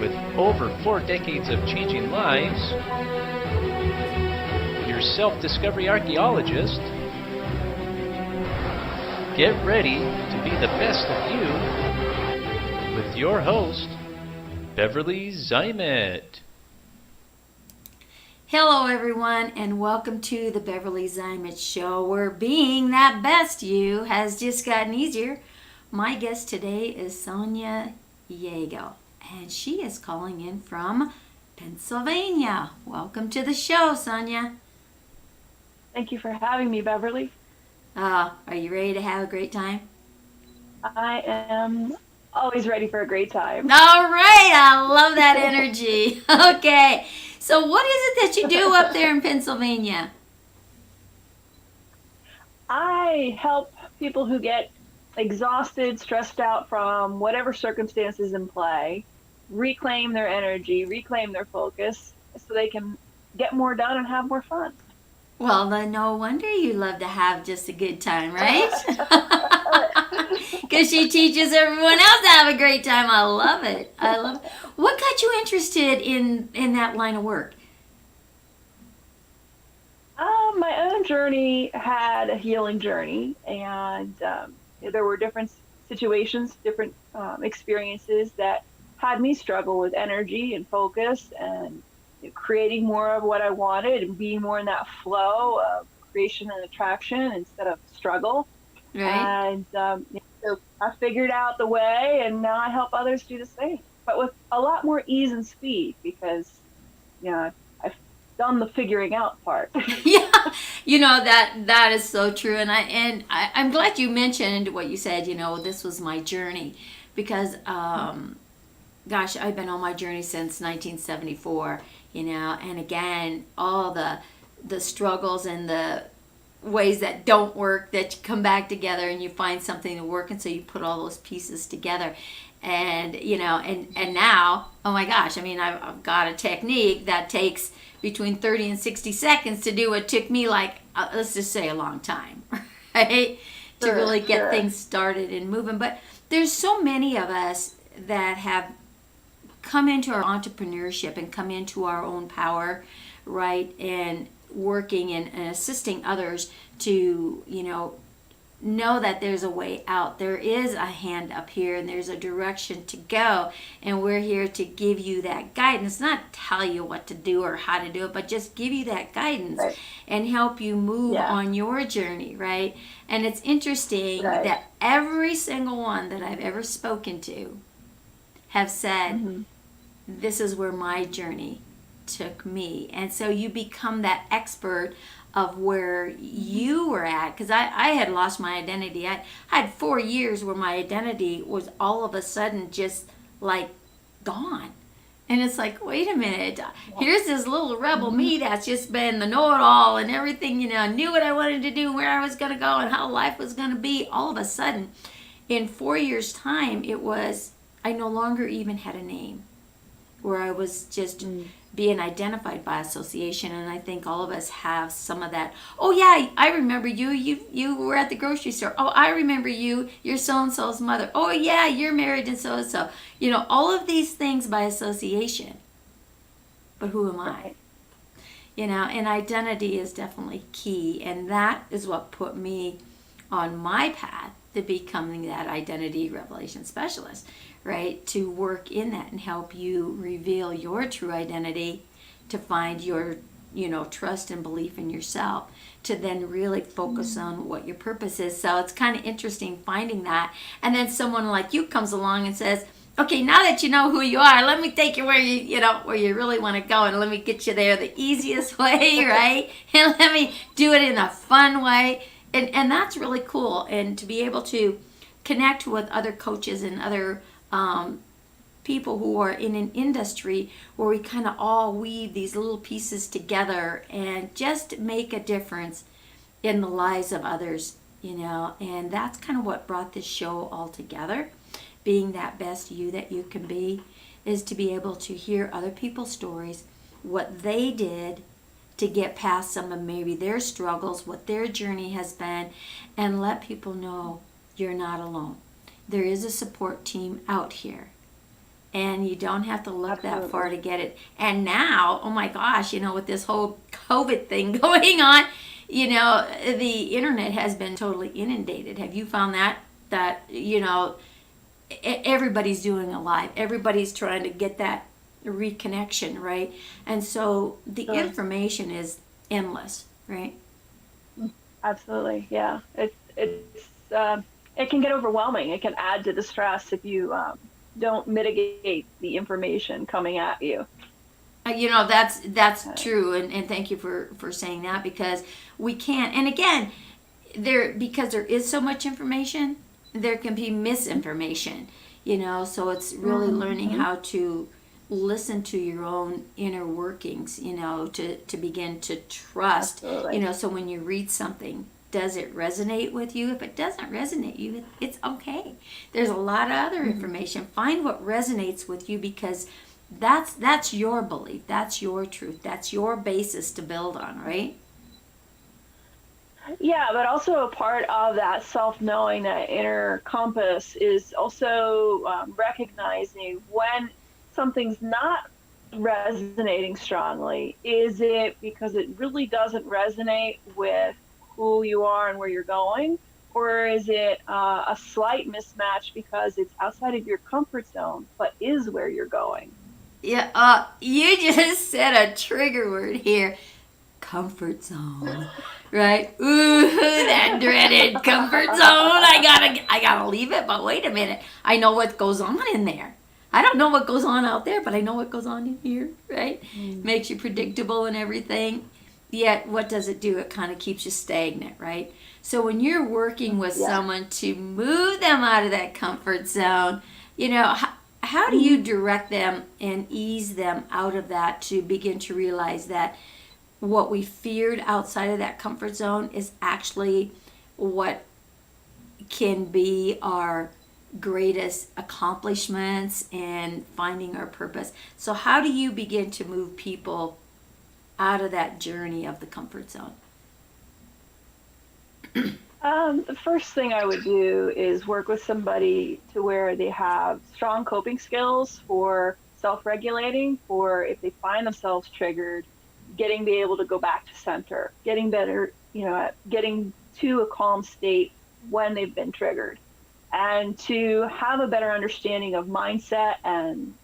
With over 4 decades of changing lives, your self-discovery archaeologist. Get ready to be the best of you with your host, Beverly Zymet. Hello everyone, and welcome to the Beverly Zymet Show, where being that best you has just gotten easier. My guest today is Sonia Yago, and she is calling in from Pennsylvania. Welcome to the show, Sonia. Thank you for having me, Beverly. Are you ready to have a great time? I am always ready for a great time. All right, I love that energy. Okay, so what is it that you do up there in Pennsylvania? I help people who get exhausted, stressed out from whatever circumstances in play, reclaim their energy, reclaim their focus, so they can get more done and have more fun. Well, then no wonder you love to have just a good time, right? Because she teaches everyone else to have a great time. I love it. I love it. What got you interested in that line of work? My own journey had a healing journey, and there were different situations, different experiences that had me struggle with energy and focus and creating more of what I wanted and being more in that flow of creation and attraction instead of struggle. Right. And so I figured out the way, and now I help others do the same, but with a lot more ease and speed because, I've done the figuring out part. Yeah, that is so true, and I'm glad you mentioned what you said. This was my journey because, gosh, I've been on my journey since 1974. And again, all the struggles and the ways that don't work, that you come back together and you find something to work, and so you put all those pieces together. And and now, oh my gosh, I've got a technique that takes between 30 and 60 seconds to do what took me let's just say a long time, right? To really get things started and moving. But there's so many of us that have come into our entrepreneurship and come into our own power, right? And working and assisting others to, know that there's a way out. There is a hand up here and there's a direction to go. And we're here to give you that guidance, not tell you what to do or how to do it, but just give you that guidance, right, and help you move on your journey, right? And it's interesting that every single one that I've ever spoken to have said, this is where my journey took me. And so you become that expert of where you were at, because I had lost my identity. I had 4 years where my identity was all of a sudden just gone. And it's like, wait a minute, here's this little rebel me that's just been the know-it-all and everything, knew what I wanted to do, where I was going to go and how life was going to be. All of a sudden, in 4 years' time, I no longer even had a name, where I was just being identified by association. And I think all of us have some of that. Oh yeah, I remember you. You were at the grocery store. Oh, I remember you. You're so-and-so's mother. Oh yeah, you're married and so-and-so. All of these things by association. But who am I? And identity is definitely key. And that is what put me on my path to becoming that identity revelation specialist, right? To work in that and help you reveal your true identity, to find your, trust and belief in yourself, to then really focus on what your purpose is. So it's kind of interesting finding that. And then someone like you comes along and says, okay, now that you know who you are, let me take you where where you really want to go, and let me get you there the easiest way, right? And let me do it in a fun way. And that's really cool. And to be able to connect with other coaches and other people who are in an industry where we kind of all weave these little pieces together and just make a difference in the lives of others, and that's kind of what brought this show all together. Being that best you that you can be is to be able to hear other people's stories, what they did to get past some of maybe their struggles, what their journey has been, and let people know you're not alone. There is a support team out here And you don't have to look that far to Absolutely. get it. And now, oh my gosh, with this whole COVID thing going on, the internet has been totally inundated. Have you found that everybody's doing a live. Everybody's trying to get that reconnection, right? And so the Sure. information is endless, right? Absolutely. Yeah. It can get overwhelming. It can add to the stress if you don't mitigate the information coming at you. That's Uh, true, and thank you for saying that, because we can't. And again, because there is so much information, there can be misinformation. So it's really learning mhm. how to listen to your own inner workings. To begin to trust. Absolutely. So when you read something, does it resonate with you? If it doesn't resonate you, it's okay. There's a lot of other Mhm. information. Find what resonates with you, because that's your belief, that's your truth, that's your basis to build on, right? Yeah, but also a part of that self-knowing, that inner compass, is also recognizing when something's not resonating strongly. Is it because it really doesn't resonate with who you are and where you're going? Or is it a slight mismatch because it's outside of your comfort zone, but is where you're going? Yeah, you just said a trigger word here: comfort zone, right? Ooh, that dreaded comfort zone. I gotta leave it. But wait a minute, I know what goes on in there. I don't know what goes on out there, but I know what goes on in here, right? Mm. Makes you predictable and everything. Yet, what does it do? It kind of keeps you stagnant, right? So when you're working with Yeah. someone to move them out of that comfort zone, how do you Mhm. direct them and ease them out of that, to begin to realize that what we feared outside of that comfort zone is actually what can be our greatest accomplishments and finding our purpose? So, how do you begin to move people out of that journey of the comfort zone? The first thing I would do is work with somebody to where they have strong coping skills for self-regulating, for if they find themselves triggered, getting be able to go back to center, getting better, at getting to a calm state when they've been triggered, and to have a better understanding of mindset and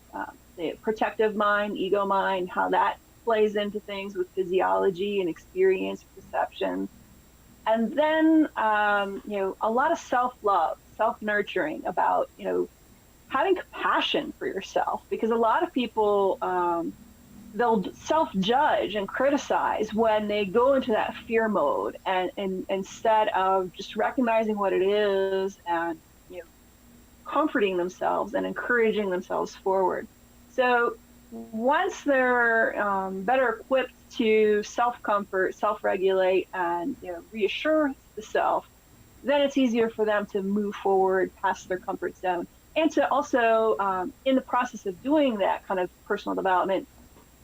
the protective mind, ego mind, how that plays into things with physiology and experience perception. And then a lot of self-love, self-nurturing, about having compassion for yourself, because a lot of people, they'll self-judge and criticize when they go into that fear mode, and instead of just recognizing what it is, and you know comforting themselves and encouraging themselves forward. So once they're better equipped to self-comfort, self-regulate, and reassure the self, then it's easier for them to move forward past their comfort zone, and to also, in the process of doing that kind of personal development,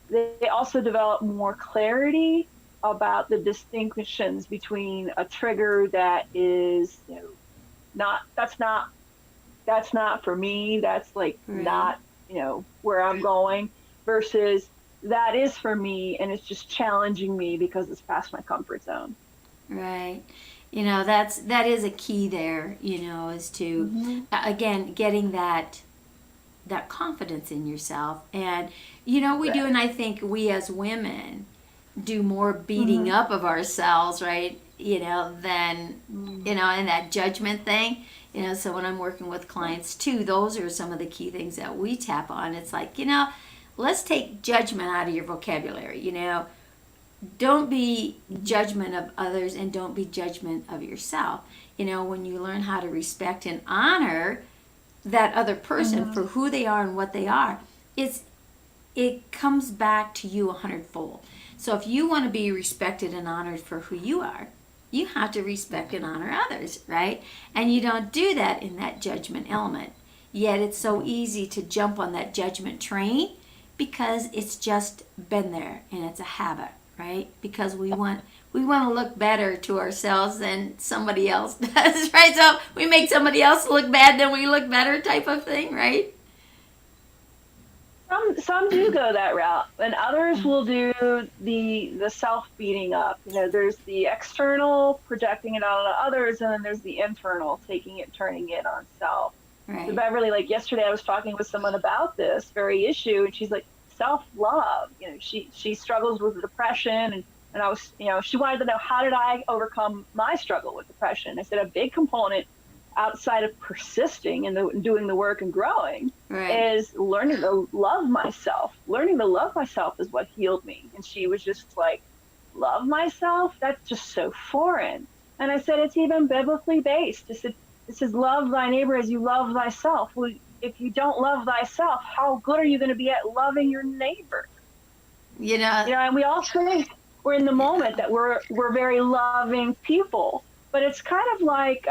they also develop more clarity about the distinctions between a trigger that is, not that's not for me. That's like Right, not, where I'm going, versus that is for me and it's just challenging me because it's past my comfort zone. right. That is a key there. Is to, Hmm. again, getting that confidence in yourself. And we do, Right. and I think we as women do more beating Hmm. up of ourselves, right? Than Mm. and that judgment thing. So when I'm working with clients too, those are some of the key things that we tap on. It's like, let's take judgment out of your vocabulary. Don't be Hmm. judgment of others, and don't be judgment of yourself. When you learn how to respect and honor that other person Hmm. for who they are and what they are, it's it comes back to you a hundredfold. So if you want to be respected and honored for who you are, you have to respect and honor others, right? And you don't do that in that judgment element. Yet it's so easy to jump on that judgment train, because it's just been there and it's a habit, right? Because we want to look better to ourselves than somebody else does, right? So we make somebody else look bad, then we look better, type of thing, right? some do go that route, and others will do the self beating up. There's the external projecting it out on others, and then there's the internal taking it, turning it on self. So Right. Beverly, like yesterday, I was talking with someone about this very issue, and she's like, self love. She struggles with depression, and I was, she wanted to know, how did I overcome my struggle with depression? I said a big component outside of persisting and doing the work and growing Right. is learning to love myself. Learning to love myself is what healed me. And she was just like, love myself? That's just so foreign. And I said, it's even biblically based. It says, love thy neighbor as you love thyself. Well, if you don't love thyself, how good are you going to be at loving your neighbor? And we all think we're in the moment, that we're very loving people. But it's kind of like,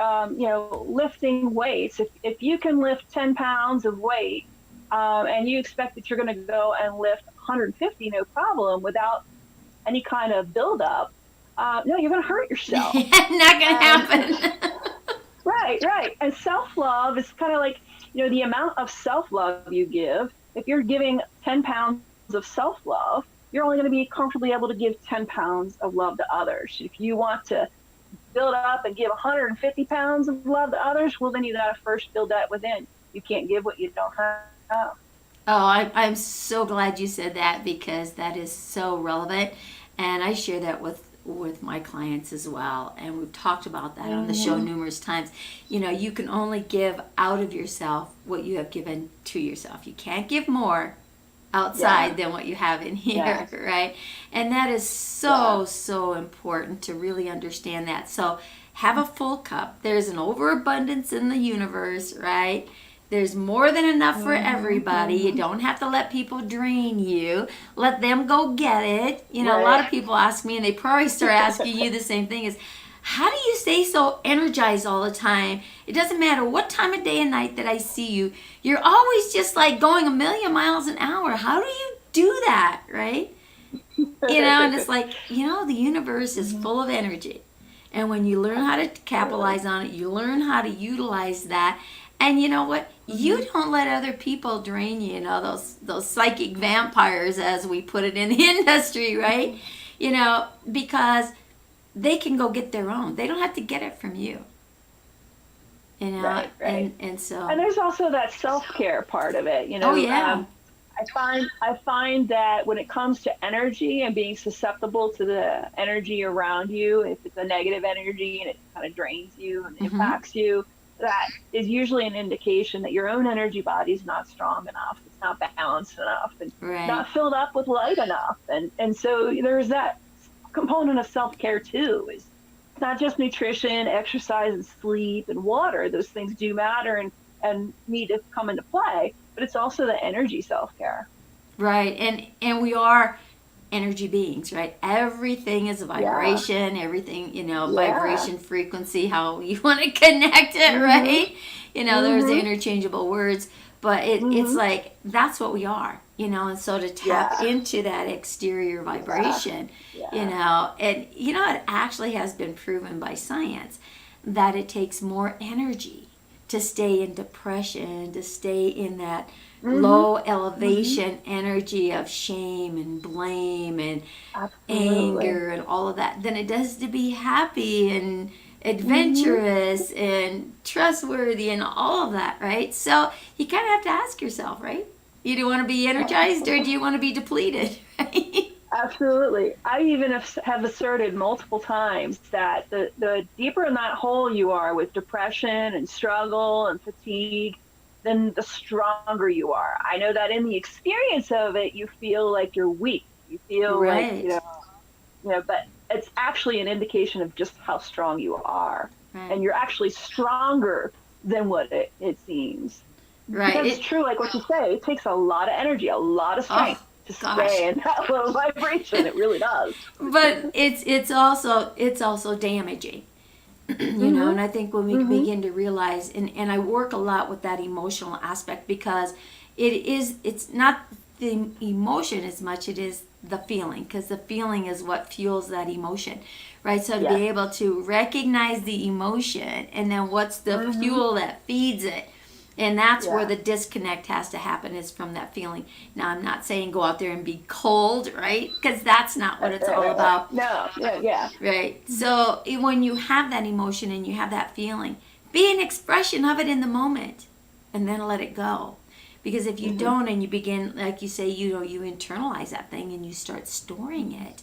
lifting weights. If you can lift 10 pounds of weight, and you expect that you're going to go and lift 150, no problem, without any kind of buildup, no, you're going to hurt yourself. Not gonna happen. Right. And self-love is kind of like, the amount of self-love you give. If you're giving 10 pounds of self-love, you're only going to be comfortably able to give 10 pounds of love to others. If you want to build up and give 150 pounds of love to others, well, then you got to first build that within. You can't give what you don't have. Oh, I'm so glad you said that, because that is so relevant, and I share that with my clients as well, and we've talked about that on the show numerous times. You can only give out of yourself what you have given to yourself. You can't give more outside than what you have in here, right? And that is so important to really understand that. So have a full cup. There's an overabundance in the universe, right? There's more than enough for everybody. You don't have to let people drain you. Let them go get it. A lot of people ask me, and they probably start asking you the same thing, is, how do you stay so energized all the time? It doesn't matter what time of day and night that I see you. You're always just like going a million miles an hour. How do you do that, right? And it's like, the universe is full of energy. And when you learn how to capitalize on it, you learn how to utilize that. And you know what? You don't let other people drain you, those psychic vampires, as we put it in the industry, right? Because they can go get their own. They don't have to get it from you. Right. And so. And there's also that self-care part of it. Oh yeah. I find that when it comes to energy and being susceptible to the energy around you, if it's a negative energy and it kind of drains you and impacts you, that is usually an indication that your own energy body is not strong enough. It's not balanced enough, and not filled up with light enough. And so there's that component of self-care too. It's not just nutrition, exercise, and sleep and water. Those things do matter and need to come into play, but it's also the energy self-care. Right. And we are energy beings, right? Everything is a vibration, everything, vibration, frequency, how you want to connect it, right? There's the interchangeable words, but it's like, that's what we are, and so to tap into that exterior vibration, and it actually has been proven by science that it takes more energy to stay in depression, to stay in that low elevation energy of shame and blame and anger and all of that than it does to be happy and adventurous and trustworthy and all of that, right? So you kind of have to ask yourself, right? Do you want to be energized or do you want to be depleted, right? Absolutely. I even have asserted multiple times that the deeper in that hole you are with depression and struggle and fatigue, then the stronger you are. I know that in the experience of it, you feel like you're weak. You feel like, but it's actually an indication of just how strong you are. Right. And you're actually stronger than what it seems. Right. Because it's true, like what you say, it takes a lot of energy, a lot of strength to stay in that low vibration. It really does. But it's also damaging. And I think when we begin to realize, and I work a lot with that emotional aspect, because it's not the emotion as much it is the feeling, because the feeling is what fuels that emotion, right? So to be able to recognize the emotion and then what's the fuel that feeds it, And that's where Yeah. the disconnect has to happen, is from that feeling. Now, I'm not saying go out there and be cold, right? Because that's not what it's all about. No, yeah, yeah. Right. So when you have that emotion and you have that feeling, be an expression of it in the moment and then let it go. Because if you don't, and you begin, like you say, you internalize that thing and you start storing it,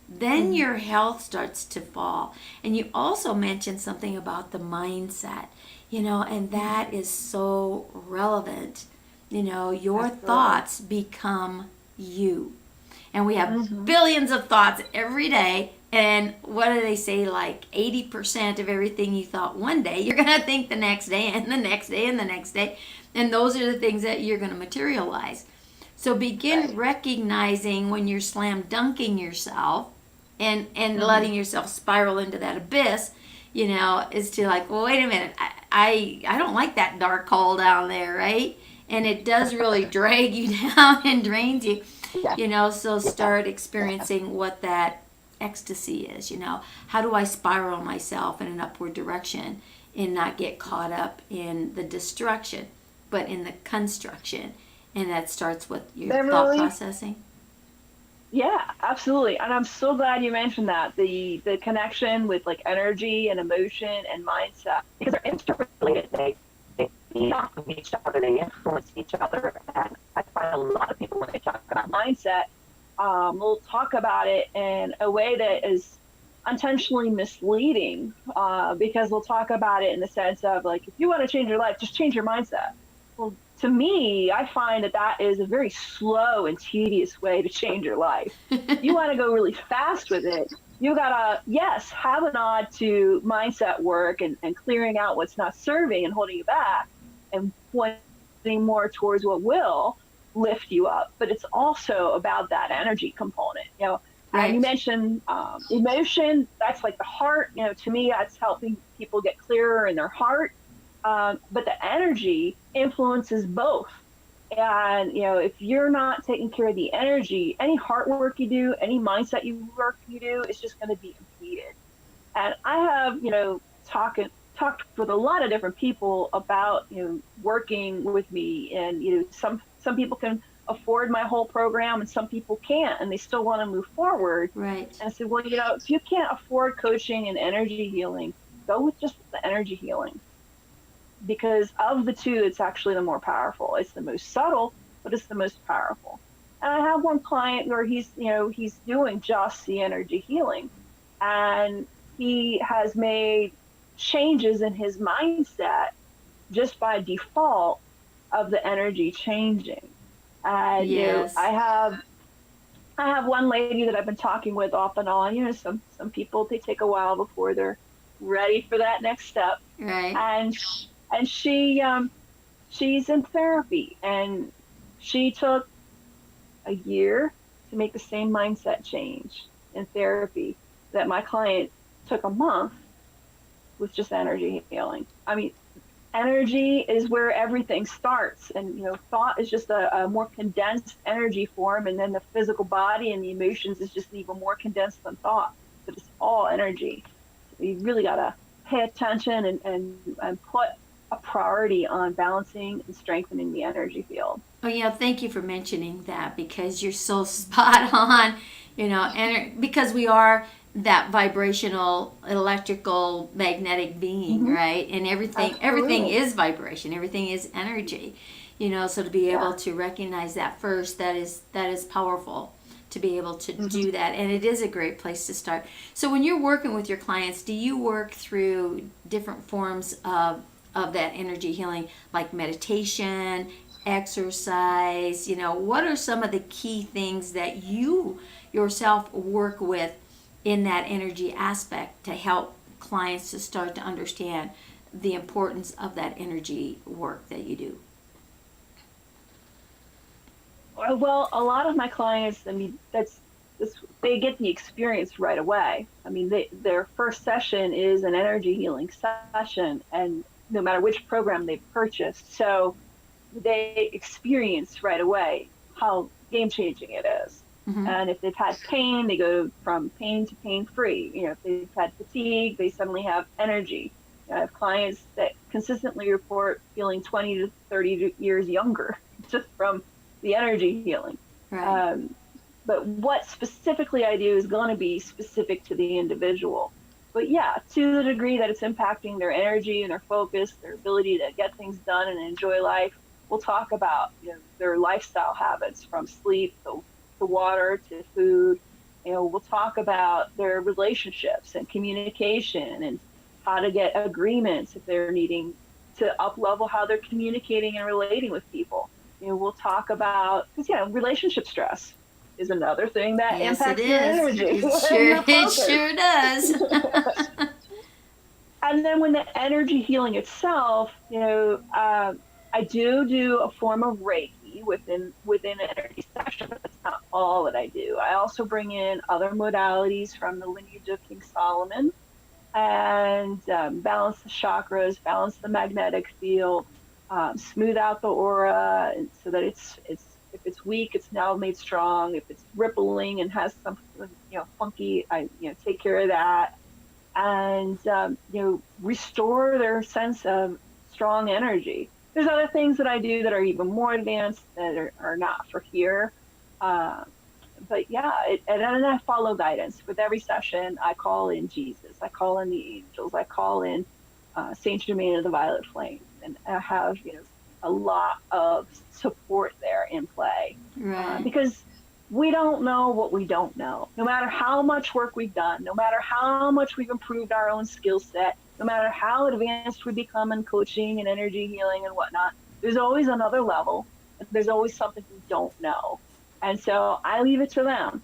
then your health starts to fall. And you also mentioned something about the mindset, and that is so relevant. Your Absolutely. thoughts become you. And we have billions of thoughts every day. And what do they say? Like 80% of everything you thought one day, you're going to think the next day and the next day and the next day. And those are the things that you're going to materialize. So begin recognizing when you're slam dunking yourself and letting yourself spiral into that abyss, is to like, well, wait a minute. I don't like that dark hole down there, right? And it does really drag you down and drains you. So start experiencing what that ecstasy is. How do I spiral myself in an upward direction and not get caught up in the destruction, but in the construction? And that starts with your thought processing. Yeah, absolutely. And I'm so glad you mentioned that, the connection with like energy and emotion and mindset, because they're interrelated. They feed off of each other, they influence each other. And I find a lot of people, when they talk about mindset, will talk about it in a way that is intentionally misleading, because we'll talk about it in the sense of like, if you want to change your life, just change your mindset. Well, to me, I find that is a very slow and tedious way to change your life. You want to go really fast with it. You gotta, yes, have a nod to mindset work and clearing out what's not serving and holding you back, and pointing more towards what will lift you up. But it's also about that energy component. And you mentioned emotion. That's like the heart. To me, that's helping people get clearer in their heart. But the energy influences both. And, if you're not taking care of the energy, any heart work you do, any mindset work you do, it's just going to be impeded. And I have, talked with a lot of different people about, working with me. And, some people can afford my whole program and some people can't, and they still want to move forward. Right. And I said, well, if you can't afford coaching and energy healing, go with just the energy healing. Because of the two, it's actually the more powerful. It's the most subtle, but it's the most powerful. And I have one client where he's doing just the energy healing, and he has made changes in his mindset just by default of the energy changing. And Yes. I have one lady that I've been talking with off and on. Some people, they take a while before they're ready for that next step. Right. And she's in therapy, and she took a year to make the same mindset change in therapy that my client took a month with just energy healing. I mean, energy is where everything starts, and thought is just a more condensed energy form, and then the physical body and the emotions is just even more condensed than thought, but it's all energy. So you really got to pay attention and put a priority on balancing and strengthening the energy field. Oh, thank you for mentioning that, because you're so spot on, and because we are that vibrational, electrical, magnetic being, right? And everything is vibration, everything is energy, so to be able to recognize that first, that is powerful, to be able to do that. And it is a great place to start. So when you're working with your clients, do you work through different forms of that energy healing, like meditation, exercise? What are some of the key things that you yourself work with in that energy aspect to help clients to start to understand the importance of that energy work that you do? Well, a lot of my clients, they get the experience right away. I mean, their first session is an energy healing session, and no matter which program they purchased, so they experience right away how game changing it is. And if they've had pain, they go from pain to pain free. If they've had fatigue, they suddenly have energy. I have clients that consistently report feeling 20 to 30 years younger just from the energy healing. Right. But what specifically I do is going to be specific to the individual. But yeah, to the degree that it's impacting their energy and their focus, their ability to get things done and enjoy life, we'll talk about, their lifestyle habits, from sleep to water to food. We'll talk about their relationships and communication and how to get agreements if they're needing to up level how they're communicating and relating with people. We'll talk about, because relationship stress is another thing that Yes, impacts it your is. energy. It sure does. And then when the energy healing itself, I do a form of Reiki within an energy session, but that's not all that I do. I also bring in other modalities from the lineage of King Solomon and balance the chakras, balance the magnetic field, smooth out the aura, and so that it's if it's weak, it's now made strong. If it's rippling and has some funky, I take care of that, and restore their sense of strong energy. There's other things that I do that are even more advanced that are not for here. But yeah, and then I follow guidance. With every session, I call in Jesus, I call in the angels, I call in Saint Germain of the Violet Flame, and I have a lot of support there in play. Right. Because we don't know what we don't know. No matter how much work we've done, no matter how much we've improved our own skill set, no matter how advanced we become in coaching and energy healing and whatnot, there's always another level. There's always something we don't know. And so I leave it to them.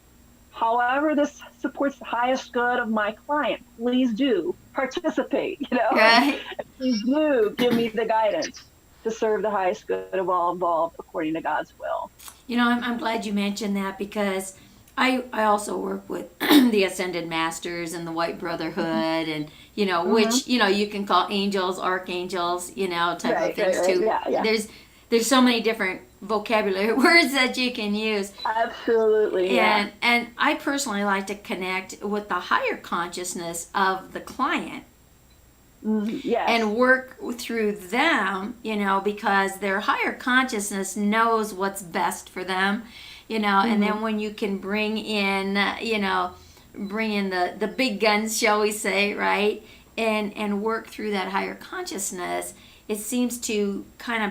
However this supports the highest good of my client, please do participate, Right. Please do give me the guidance to serve the highest good of all involved according to God's will. I'm glad you mentioned that, because I also work with the Ascended Masters and the White Brotherhood, and which you can call angels, archangels, type of things right. too. Yeah. There's so many different vocabulary words that you can use. Absolutely. Yeah. And I personally like to connect with the higher consciousness of the client. Yes. And work through them, because their higher consciousness knows what's best for them, and then when you can bring in the big guns, shall we say, right, and work through that higher consciousness, it seems to kind of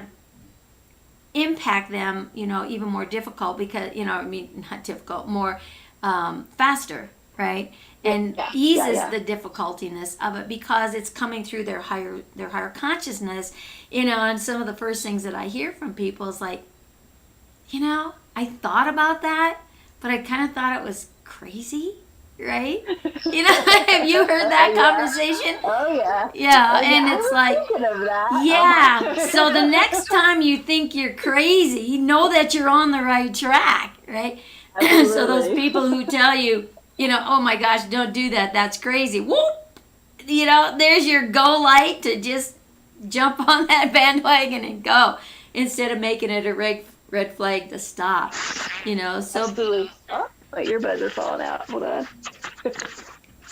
impact them, even more difficult, because, not difficult, more faster, right? And eases the difficultiness of it, because it's coming through their higher consciousness, and some of the first things that I hear from people is like, I thought about that, but I kind of thought it was crazy, right? Have you heard that conversation? Oh yeah. Yeah, and it's like, thinking of that. yeah. So the next time you think you're crazy, know that you're on the right track, right? So those people who tell you, oh my gosh, don't do that, that's crazy. Whoop! There's your go light to just jump on that bandwagon and go, instead of making it a red flag to stop. So Absolutely. Oh, my earbuds are falling out. Hold on.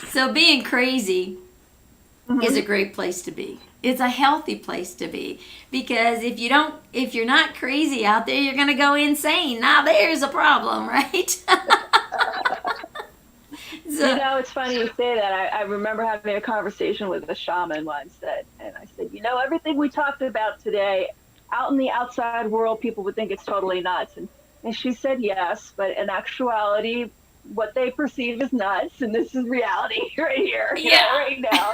So being crazy is a great place to be. It's a healthy place to be, because if you're not crazy out there, you're gonna go insane. Now there's a problem, right? So, it's funny you say that. I remember having a conversation with a shaman once, and I said, everything we talked about today, out in the outside world, people would think it's totally nuts. And she said yes, but in actuality, what they perceive as nuts, and this is reality right here, right now.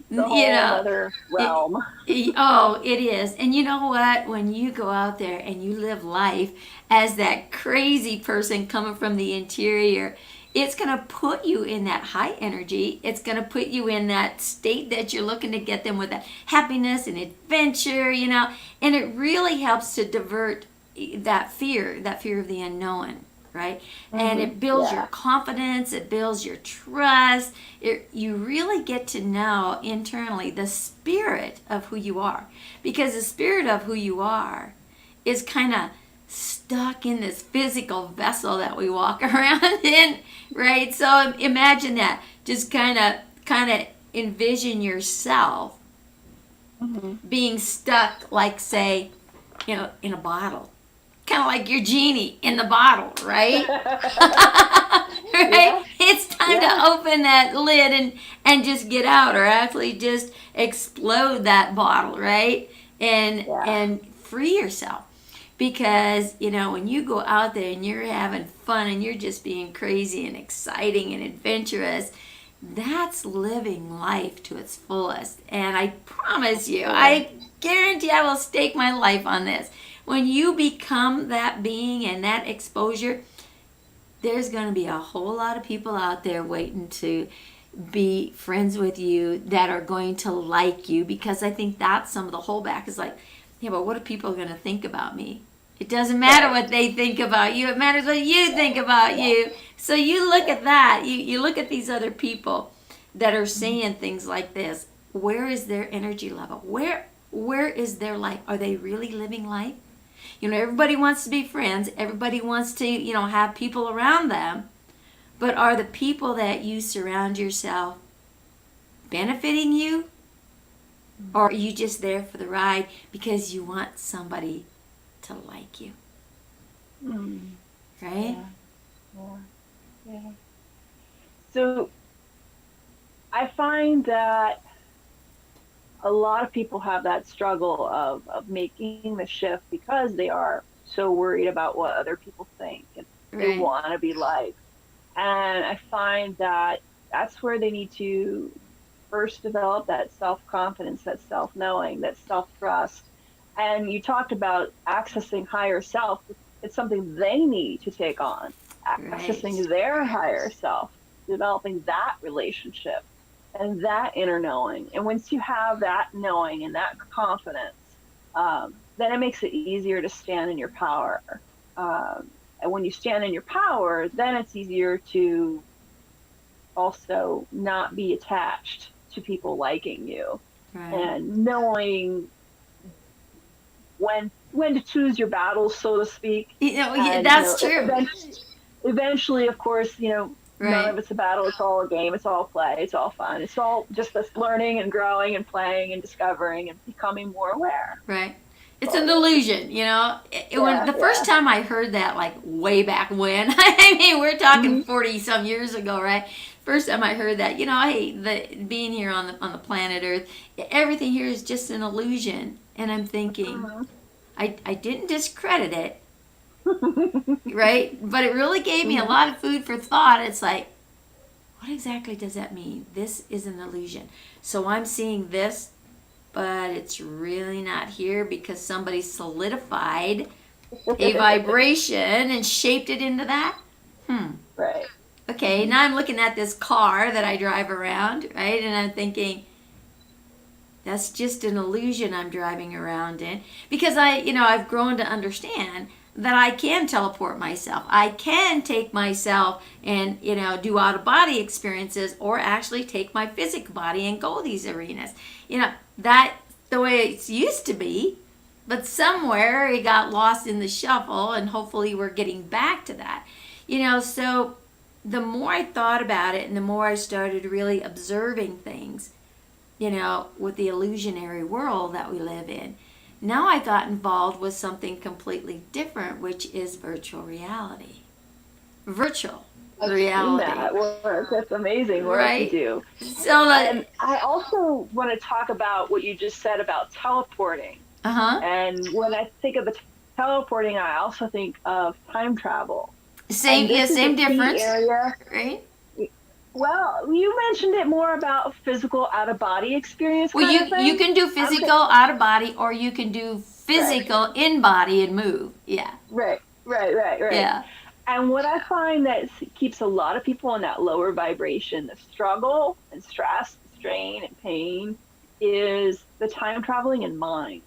The whole other realm. It is. And you know what? When you go out there and you live life as that crazy person coming from the interior, it's going to put you in that high energy. It's going to put you in that state that you're looking to get them, with that happiness and adventure, and it really helps to divert that fear of the unknown, right? And it builds your confidence, it builds your trust. You really get to know internally the spirit of who you are, because the spirit of who you are is kind of stuck in this physical vessel that we walk around in, right? So imagine that, just kind of envision yourself being stuck, like, say, in a bottle. Kind of like your genie in the bottle, right? Right? Yeah. It's time to open that lid and just get out, or actually just explode that bottle, right? And free yourself. Because, when you go out there and you're having fun and you're just being crazy and exciting and adventurous, that's living life to its fullest. And I promise you, I guarantee I will stake my life on this. When you become that being and that exposure, there's going to be a whole lot of people out there waiting to be friends with you that are going to like you, because I think that's some of the holdback is like, yeah, but what are people going to think about me? It doesn't matter what they think about you. It matters what you think about you. So you look at that. You look at these other people that are saying things like this. Where is their energy level? Where is their life? Are they really living life? Everybody wants to be friends. Everybody wants to, have people around them. But are the people that you surround yourself benefiting you? Or are you just there for the ride because you want somebody to like you? Right? Yeah. So I find that a lot of people have that struggle of making the shift because they are so worried about what other people think and they want to be liked. And I find that that's where they need to first develop that self-confidence, that self-knowing, that self-trust. And you talked about accessing higher self. It's something they need to take on, accessing their higher self, developing that relationship and that inner knowing. And once you have that knowing and that confidence, then it makes it easier to stand in your power. And when you stand in your power, then it's easier to also not be attached to people liking you, and knowing when to choose your battles, so to speak. That's true. Eventually, of course, none of it's a battle. It's all a game. It's all play. It's all fun. It's all just us learning and growing and playing and discovering and becoming more aware. Right. It's an illusion, When the first time I heard that, like way back when, I mean, we're talking 40 some years ago, right? First time I heard that, hey, being here on the planet Earth, everything here is just an illusion. And I'm thinking, I didn't discredit it, right? But it really gave me a lot of food for thought. It's like, what exactly does that mean? This is an illusion. So I'm seeing this, but it's really not here because somebody solidified a vibration and shaped it into that. Right. Okay, now I'm looking at this car that I drive around, right? And I'm thinking, that's just an illusion I'm driving around in. Because I've grown to understand that I can teleport myself. I can take myself and, do out-of-body experiences, or actually take my physical body and go these arenas. That's the way it's used to be, but somewhere it got lost in the shuffle, and hopefully we're getting back to that. So the more I thought about it and the more I started really observing things, with the illusionary world that we live in, now I got involved with something completely different, which is virtual reality. Virtual reality. I've seen that work. That's amazing work you do. So, and I also want to talk about what you just said about teleporting. And when I think of the teleporting, I also think of time travel. Same difference. Area. Right? Well, you mentioned it more about physical out-of-body experience. Well, you can do physical out-of-body, or you can do physical in-body and move. Yeah. Right. Yeah. And what I find that keeps a lot of people in that lower vibration, the struggle and stress, strain and pain, is the time traveling in mind.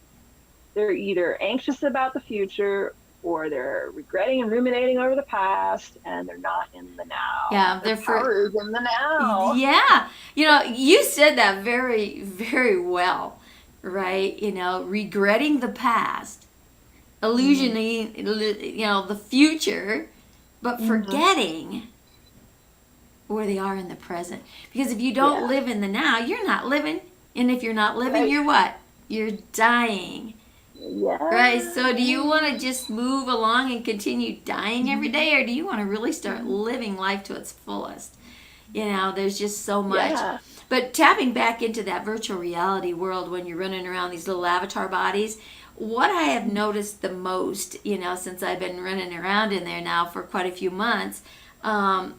They're either anxious about the future, or they're regretting and ruminating over the past, and they're not in the now. Yeah, they're in the now. Yeah, you said that very, very well, right? Regretting the past, illusioning, the future, but forgetting where they are in the present. Because if you don't Yeah. live in the now, you're not living. And if you're not living, Right. you're what? You're dying. Right? Yeah. So do you want to just move along and continue dying every day, or do you want to really start living life to its fullest? There's just so much. Yeah. But tapping back into that virtual reality world when you're running around these little avatar bodies, what I have noticed the most, since I've been running around in there now for quite a few months, and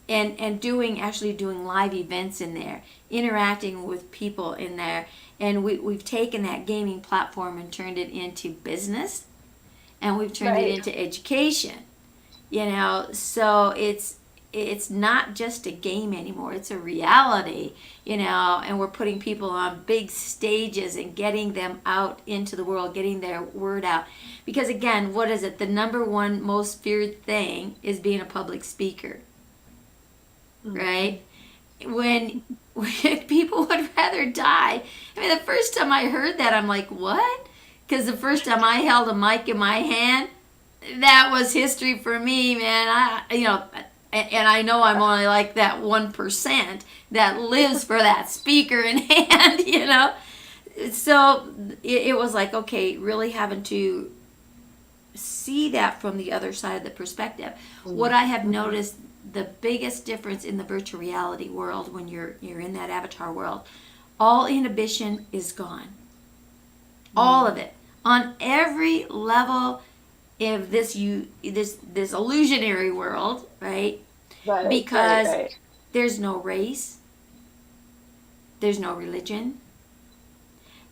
actually doing live events in there, interacting with people in there, and we've taken that gaming platform and turned it into business, and we've turned it Right. into education. So it's not just a game anymore, it's a reality. And we're putting people on big stages and getting them out into the world, getting their word out. Because again, what is it? The number one most feared thing is being a public speaker, right? When people would rather die. I mean, the first time I heard that, I'm like, what? Because the first time I held a mic in my hand, that was history for me, man. And I know I'm only like that 1% that lives for that speaker in hand. So it was like, okay, really having to see that from the other side of the perspective. What I have noticed, the biggest difference in the virtual reality world when you're in that avatar world, all inhibition is gone. All of it. On every level of this illusionary world, right? Right. Because Right. there's no race, there's no religion,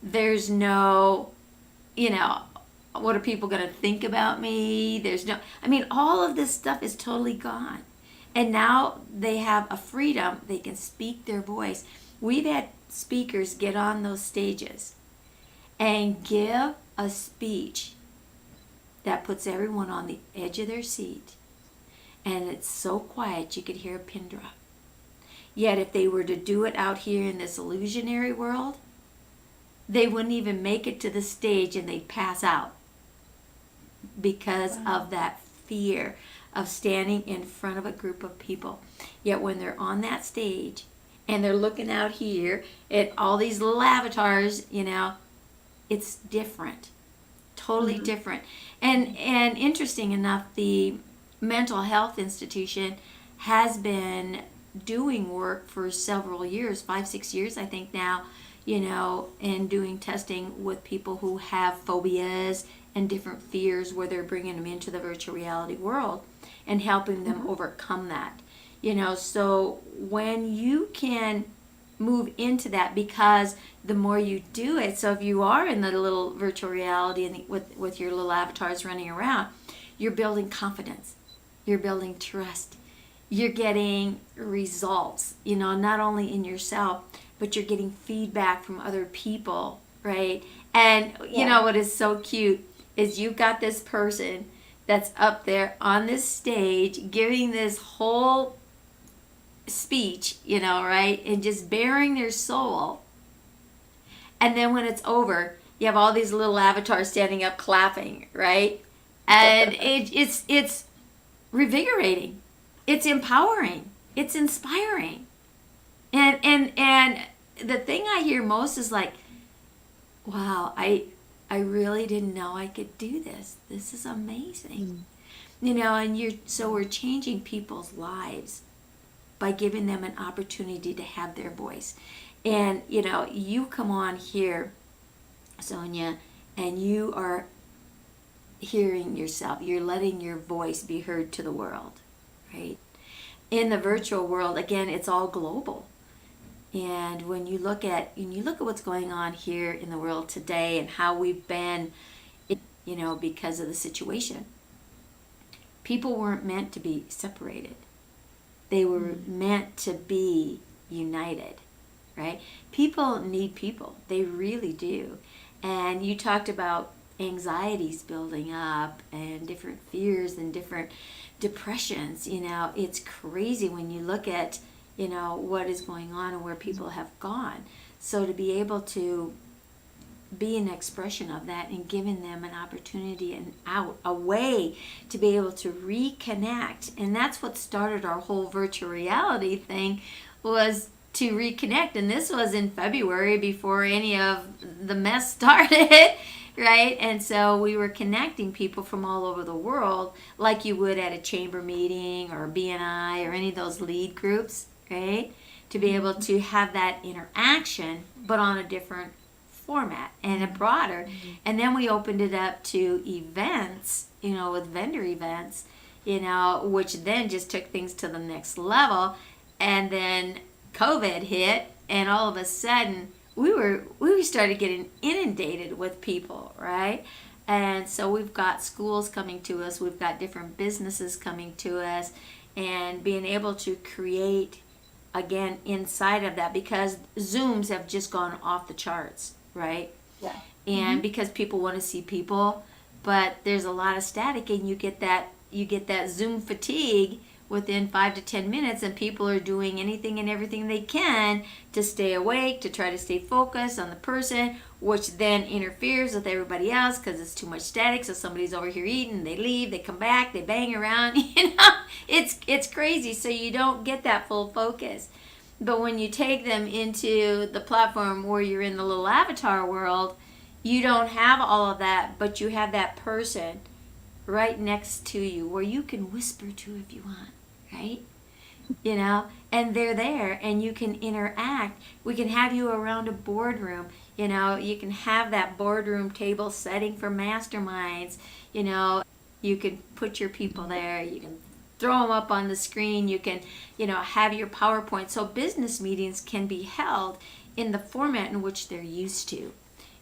there's no, what are people going to think about me? All of this stuff is totally gone. And now they have a freedom, they can speak their voice. We've had speakers get on those stages and give a speech that puts everyone on the edge of their seat. And it's so quiet you could hear a pin drop. Yet if they were to do it out here in this illusionary world, they wouldn't even make it to the stage and they'd pass out because of that fear of standing in front of a group of people. Yet when they're on that stage and they're looking out here at all these little avatars, it's different. Totally different. And interesting enough, the mental health institution has been doing work for several years, 5-6 years I think now, and doing testing with people who have phobias and different fears, where they're bringing them into the virtual reality world and helping them overcome that. So when you can move into that, because the more you do it, so if you are in the little virtual reality and with your little avatars running around, you're building confidence, you're building trust, you're getting results, not only in yourself, but you're getting feedback from other people, right? And you know what is so cute is you've got this person that's up there on this stage giving this whole speech, right? And just bearing their soul. And then when it's over, you have all these little avatars standing up clapping, right? And it's revigorating. It's empowering. It's inspiring. And the thing I hear most is like, wow, I really didn't know I could do this. This is amazing. And we're changing people's lives by giving them an opportunity to have their voice. And you come on here, Sonia, and you are hearing yourself. You're letting your voice be heard to the world, right? In the virtual world, again, it's all global. And when you look at what's going on here in the world today and how we've been, because of the situation, people weren't meant to be separated. They were meant to be united, right? People need people. They really do. And you talked about anxieties building up and different fears and different depressions. It's crazy when you look at what is going on and where people have gone. So to be able to be an expression of that and giving them an opportunity and a way to be able to reconnect. And that's what started our whole virtual reality thing, was to reconnect. And this was in February before any of the mess started. Right? And so we were connecting people from all over the world like you would at a chamber meeting or a BNI or any of those lead groups, right? To be able to have that interaction, but on a different format and a broader. And then we opened it up to events, with vendor events, which then just took things to the next level. And then COVID hit, and all of a sudden we started getting inundated with people, right? And so we've got schools coming to us, we've got different businesses coming to us, and being able to create again inside of that, because Zooms have just gone off the charts, right? Yeah. And because people want to see people, but there's a lot of static, and you get that Zoom fatigue within 5 to 10 minutes, and people are doing anything and everything they can to stay awake, to try to stay focused on the person, which then interferes with everybody else because it's too much static. So somebody's over here eating, they leave, they come back, they bang around, it's crazy. So you don't get that full focus. But when you take them into the platform where you're in the little avatar world, you don't have all of that, but you have that person right next to you where you can whisper to if you want, right? And they're there, and you can interact. We can have you around a boardroom. You can have that boardroom table setting for masterminds. You can put your people there. You can throw them up on the screen. You can, have your PowerPoint. So business meetings can be held in the format in which they're used to,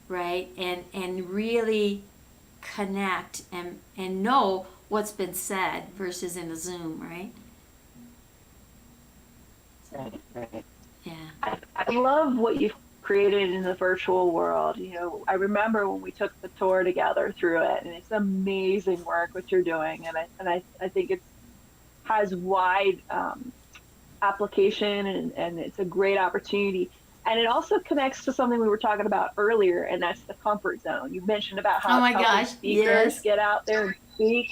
right? And really connect and know what's been said versus in a Zoom, right? Right. Yeah. I love what you've created in the virtual world. I remember when we took the tour together through it, and it's amazing work what you're doing, and I think it has wide application, and it's a great opportunity. And it also connects to something we were talking about earlier, and that's the comfort zone. You mentioned about how speakers get out there and speak.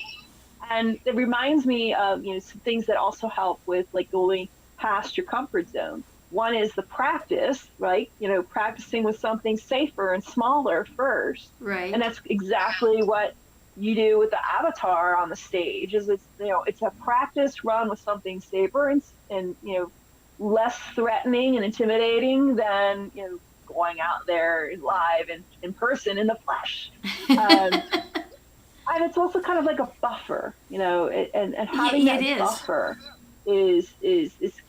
And it reminds me of, some things that also help with like going past your comfort zone. One is the practice, right? Practicing with something safer and smaller first. Right. And that's exactly what you do with the avatar on the stage. It's a practice run with something safer and less threatening and intimidating than going out there live and in person in the flesh. And it's also kind of like a buffer, and having that buffer is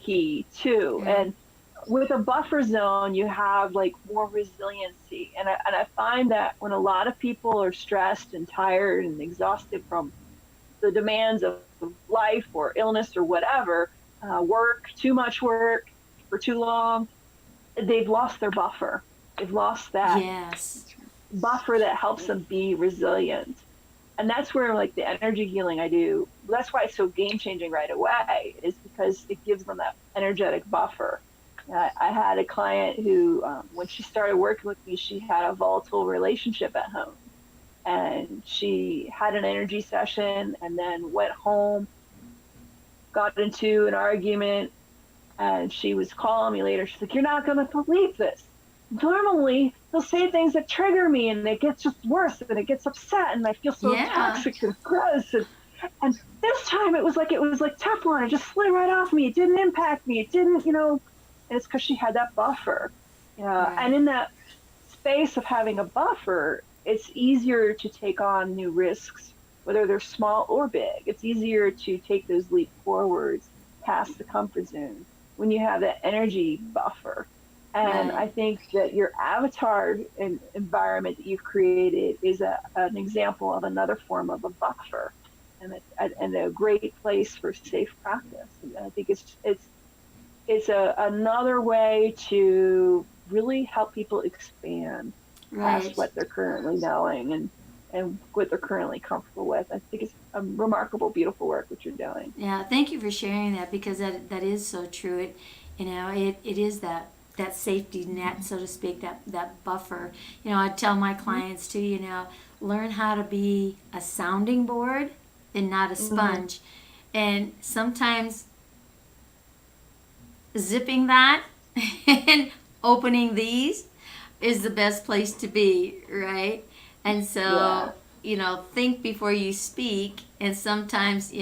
key too. Yeah. And with a buffer zone, you have like more resiliency. And I find that when a lot of people are stressed and tired and exhausted from the demands of life or illness or whatever, work, too much work for too long, they've lost their buffer. They've lost that buffer that helps them be resilient. And that's where like the energy healing I do, that's why it's so game changing right away, is because it gives them that energetic buffer. I had a client who, when she started working with me, she had a volatile relationship at home. And she had an energy session and then went home, got into an argument, and she was calling me later. She's like, "You're not going to believe this. Normally, they'll say things that trigger me, and it gets just worse, and it gets upset, and I feel so toxic and gross. And this time, it was like Teflon. It just slid right off me. It didn't impact me. It didn't, And it's because she had that buffer. And in that space of having a buffer, it's easier to take on new risks, whether they're small or big. It's easier to take those leap forwards past the comfort zone when you have that energy buffer. And I think that your avatar environment that you've created is an example of another form of a buffer, and a great place for safe practice. And I think it's another way to really help people expand past what they're currently knowing and what they're currently comfortable with. I think it's a remarkable, beautiful work what you're doing. Yeah, thank you for sharing that, because that is so true. It is that that safety net, so to speak, that buffer. I tell my clients to, learn how to be a sounding board and not a sponge. And sometimes zipping that and opening these is the best place to be, right? And so, think before you speak, and sometimes,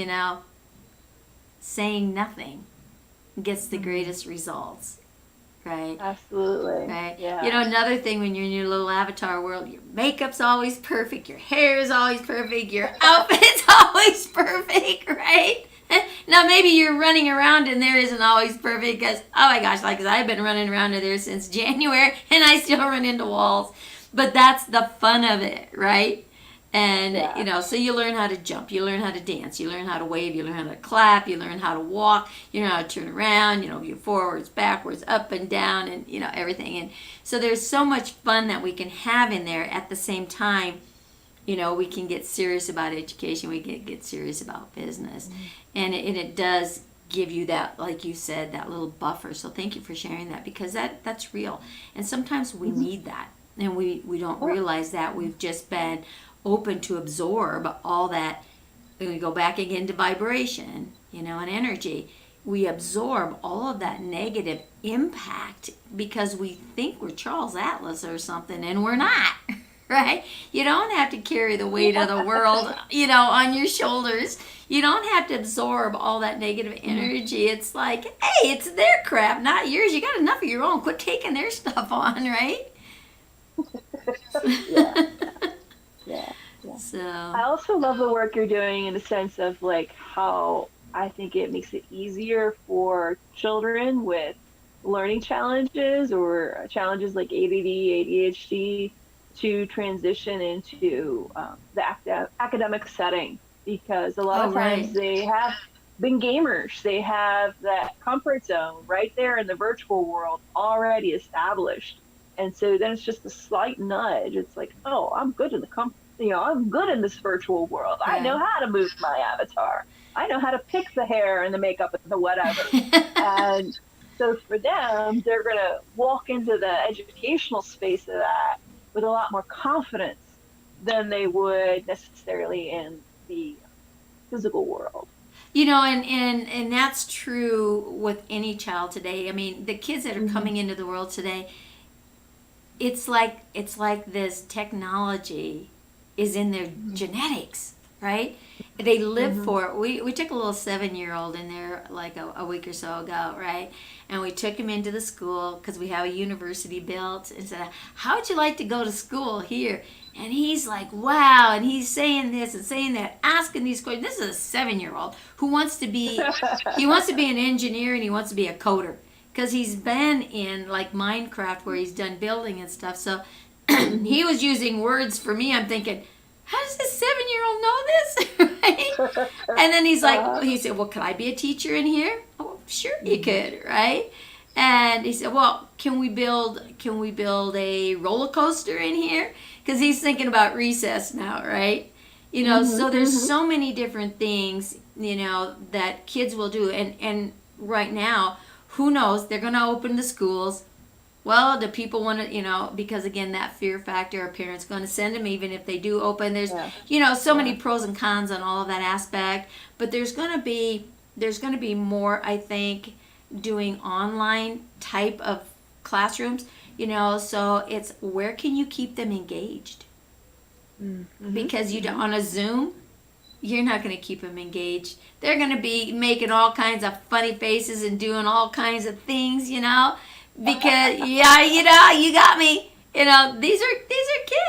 saying nothing gets the greatest results, right? Absolutely. Right. Yeah. Another thing, when you're in your little avatar world, your makeup's always perfect, your hair is always perfect, your outfit's always perfect, right? Now maybe you're running around and there isn't always perfect, because, oh my gosh, like, 'cause I've been running around in there since January and I still run into walls. But that's the fun of it, right? And, so you learn how to jump, you learn how to dance, you learn how to wave, you learn how to clap, you learn how to walk, you learn how to turn around, you forwards, backwards, up and down, and, everything. And so there's so much fun that we can have in there. At the same time, we can get serious about education, we can get serious about business. And it does give you that, like you said, that little buffer. So thank you for sharing that, because that's real. And sometimes we need that. And we don't realize that. We've just been open to absorb all that. When we go back again to vibration, and energy, we absorb all of that negative impact because we think we're Charles Atlas or something, and we're not. Right? You don't have to carry the weight of the world, on your shoulders. You don't have to absorb all that negative energy. It's like, hey, it's their crap, not yours. You got enough of your own. Quit taking their stuff on, right? Yeah. So I also love the work you're doing in the sense of like how I think it makes it easier for children with learning challenges or challenges like ADD, ADHD to transition into the academic setting, because a lot of times they have been gamers. They have that comfort zone right there in the virtual world already established. And so then it's just a slight nudge. It's like, oh, I'm good in I'm good in this virtual world. I know how to move my avatar. I know how to pick the hair and the makeup and the whatever. And so for them, they're going to walk into the educational space of that with a lot more confidence than they would necessarily in the physical world. And that's true with any child today. I mean, the kids that are coming into the world today, it's like this technology is in their genetics, right? They live for it. We took a little 7-year-old in there like a week or so ago, right? And we took him into the school because we have a university built, and said, how would you like to go to school here? And he's like, wow, and he's saying this and saying that, asking these questions. This is a 7-year-old who wants to be, he wants to be an engineer and he wants to be a coder, because he's been in like Minecraft where he's done building and stuff. So he was using words for me. I'm thinking, how does this 7-year-old know this? Right? And then he said, well, could I be a teacher in here? Oh, sure you could, right? And he said, well, can we build a roller coaster in here? Because he's thinking about recess now, right? So there's so many different things, that kids will do. And right now, who knows? They're going to open the schools. Well, do people want to, because again, that fear factor, are parents going to send them even if they do open? There's, so many pros and cons on all of that aspect. But there's going to be more, I think, doing online type of classrooms, so it's where can you keep them engaged? Because on a Zoom, you're not going to keep them engaged. They're going to be making all kinds of funny faces and doing all kinds of things, because you got me. These are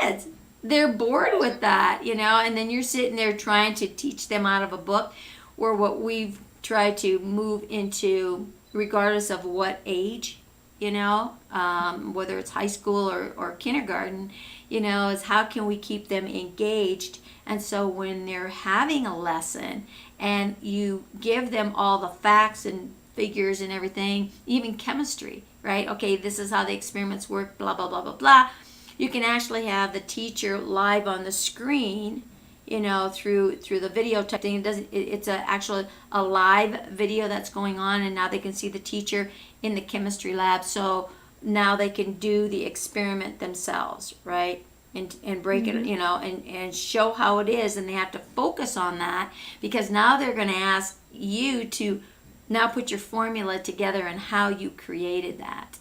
kids. They're bored with that, and then you're sitting there trying to teach them out of a book, where what we've tried to move into, regardless of what age, whether it's high school or kindergarten, is how can we keep them engaged? And so when they're having a lesson and you give them all the facts and figures and everything, even chemistry, right? Okay, this is how the experiments work, blah, blah, blah, blah, blah. You can actually have the teacher live on the screen, through the video type thing. It's actually a live video that's going on, and now they can see the teacher in the chemistry lab. So now they can do the experiment themselves, right? And break it, and show how it is, and they have to focus on that, because now they're going to ask you to now put your formula together and how you created that,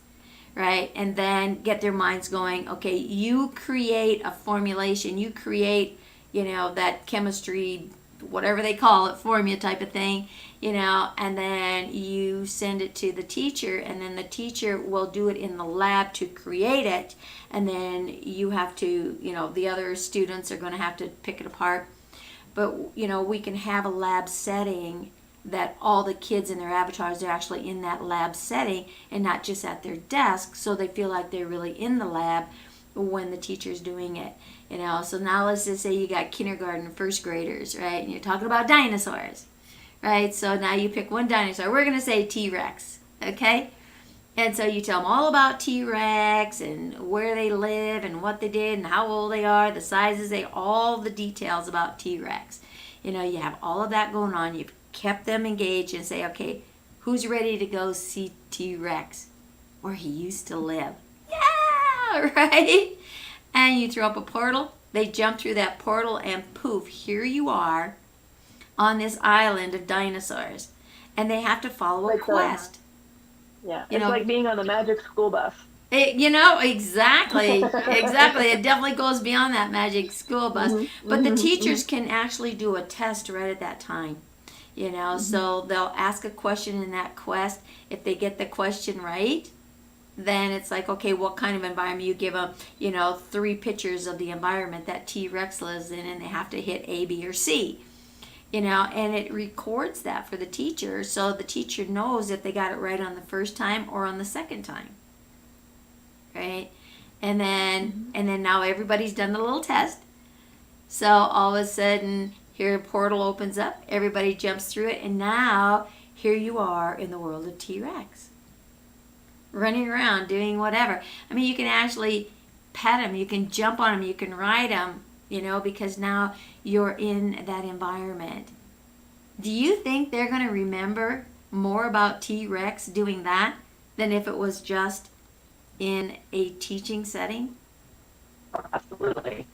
right? And then get their minds going. Okay, you create a formulation, you create, that chemistry, whatever they call it, formula type of thing, and then you send it to the teacher, and then the teacher will do it in the lab to create it, and then you have to, the other students are going to have to pick it apart. But, we can have a lab setting that all the kids and their avatars are actually in that lab setting and not just at their desk, so they feel like they're really in the lab when the teacher's doing it. So now let's just say you got kindergarten and first graders, right? And you're talking about dinosaurs, right? So now you pick one dinosaur. We're going to say T-Rex, okay? And so you tell them all about T-Rex and where they live and what they did and how old they are, the sizes, all the details about T-Rex. You have all of that going on. You've kept them engaged and say, okay, who's ready to go see T-Rex where he used to live? Yeah, right? And you throw up a portal. They jump through that portal and poof, here you are on this island of dinosaurs. And they have to follow a quest. Yeah, it's like being on the magic school bus. Exactly. It definitely goes beyond that magic school bus. But the teachers can actually do a test right at that time. So they'll ask a question in that quest. If they get the question right, then it's like, okay, what kind of environment? You give them, 3 pictures of the environment that T-Rex lives in, and they have to hit A, B, or C. And it records that for the teacher, so the teacher knows if they got it right on the first time or on the second time, right? And then now everybody's done the little test, so all of a sudden here a portal opens up, everybody jumps through it, and now here you are in the world of T-Rex, running around doing whatever. I mean, you can actually pet them, you can jump on them, you can ride them, because now you're in that environment. Do you think they're going to remember more about T-Rex doing that than if it was just in a teaching setting? Absolutely.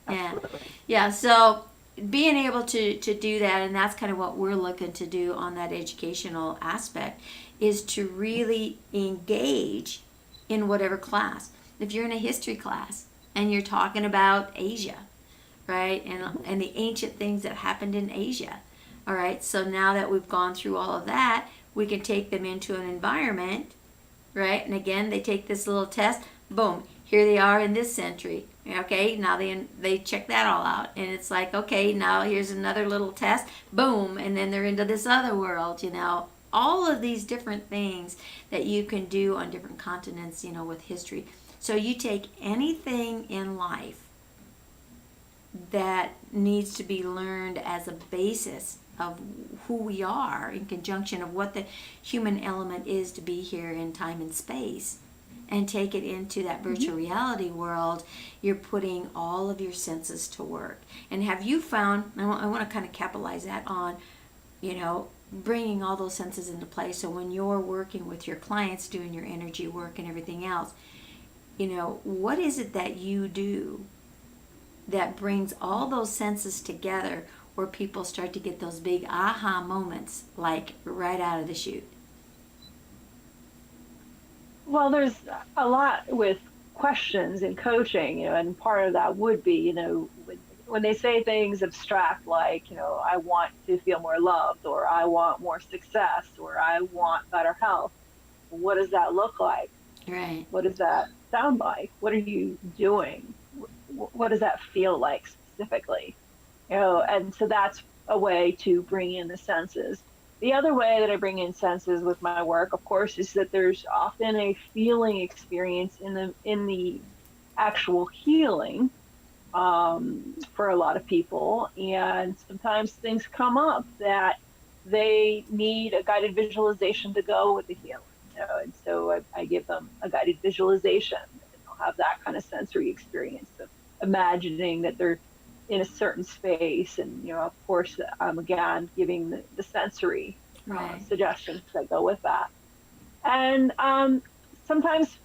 Yeah. So being able to do that, and that's kind of what we're looking to do on that educational aspect, is to really engage in whatever class. If you're in a history class and you're talking about Asia, right, and the ancient things that happened in Asia, all right, so now that we've gone through all of that, we can take them into an environment, right, and again, they take this little test, boom, here they are in this century, okay, now they check that all out, and it's like, okay, now here's another little test, boom, and then they're into this other world, all of these different things that you can do on different continents, with history. So you take anything in life that needs to be learned as a basis of who we are, in conjunction of what the human element is to be here in time and space, and take it into that virtual reality world. You're putting all of your senses to work. And have you found, I want to kind of capitalize that on, bringing all those senses into play, so when you're working with your clients, doing your energy work and everything else, what is it that you do that brings all those senses together, where people start to get those big aha moments, like right out of the chute? Well, there's a lot with questions in coaching, and part of that would be, when they say things abstract, like, I want to feel more loved, or I want more success, or I want better health. What does that look like? Right. What does that sound like? What are you doing? What does that feel like specifically? And so that's a way to bring in the senses. The other way that I bring in senses with my work, of course, is that there's often a feeling experience in the actual healing for a lot of people. And sometimes things come up that they need a guided visualization to go with the healing. And so I give them a guided visualization. They'll have that kind of sensory experience of imagining that they're in a certain space, and of course I'm again giving the sensory suggestions that go with that. And sometimes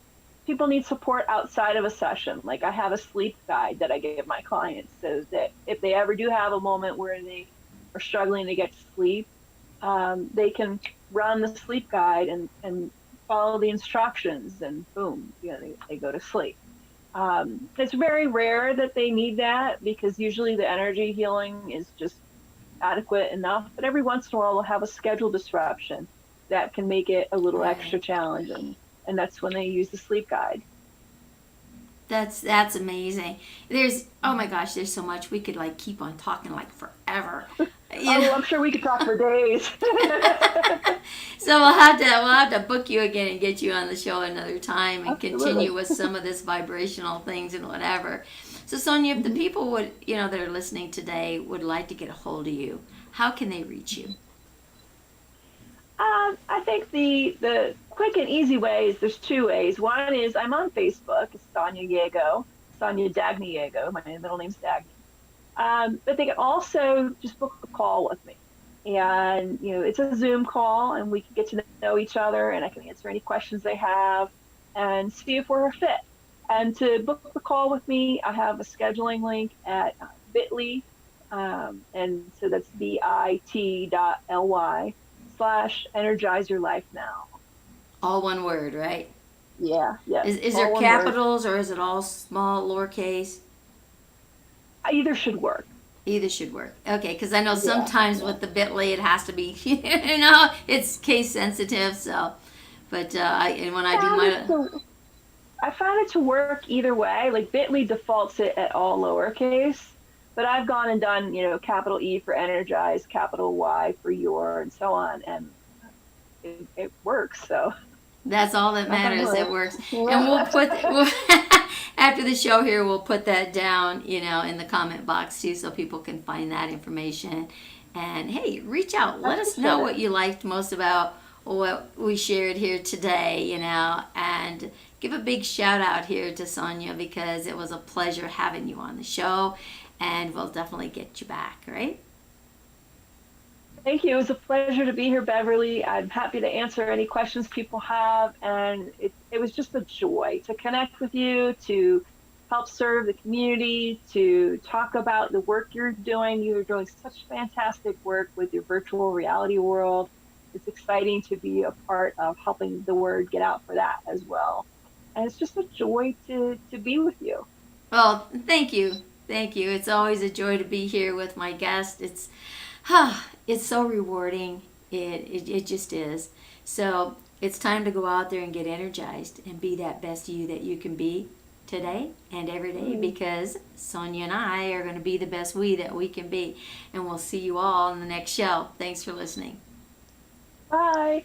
people need support outside of a session. Like I have a sleep guide that I give my clients so that if they ever do have a moment where they are struggling to get to sleep, they can run the sleep guide and follow the instructions, and boom, they go to sleep. It's very rare that they need that because usually the energy healing is just adequate enough, but every once in a while we'll have a schedule disruption that can make it a little extra Right. challenging. And that's when they use the sleep guide. That's amazing. There's, oh my gosh, there's so much we could like keep on talking like forever. You Oh, know? I'm sure we could talk for days. So we'll have to book you again and get you on the show another time and Absolutely. continue with some of this vibrational things and whatever. So Sonia, if the people would, that are listening today would like to get a hold of you, how can they reach you? I think the quick and easy ways, there's two ways. One is I'm on Facebook, it's Sonia Yago, Sonia Dagny Yago. My middle name's Dagny. But they can also just book a call with me. And, it's a Zoom call and we can get to know each other and I can answer any questions they have and see if we're a fit. And to book the call with me, I have a scheduling link at bit.ly. And so that's bit.ly/energize your life now. All one word, right? Yeah, yes. Is All there one word. capitals or is it all small, lowercase? Either should work. Either should work. Okay, because I know Yeah, sometimes yeah. with the Bitly it has to be, it's case sensitive. So, but and when I do Found it my, to, I found it to work either way. Like Bitly defaults it at all lowercase, but I've gone and done, capital E for energize, capital Y for your, and so on, and it works. So that's all that knock on matters. It wood. works, and Yeah. after the show here, we'll put that down, in the comment box too, so people can find that information. And hey, reach out. I Let us appreciate know it. what you liked most about what we shared here today, and give a big shout out here to Sonia because it was a pleasure having you on the show, and we'll definitely get you back, right? Thank you. It was a pleasure to be here, Beverly. I'm happy to answer any questions people have. And it was just a joy to connect with you, to help serve the community, to talk about the work you're doing. You're doing such fantastic work with your virtual reality world. It's exciting to be a part of helping the word get out for that as well. And it's just a joy to be with you. Well, thank you. Thank you. It's always a joy to be here with my guest. It's so rewarding. It just is. So it's time to go out there and get energized and be that best you that you can be today and every day because Sonia and I are going to be the best we that we can be. And we'll see you all in the next show. Thanks for listening. Bye.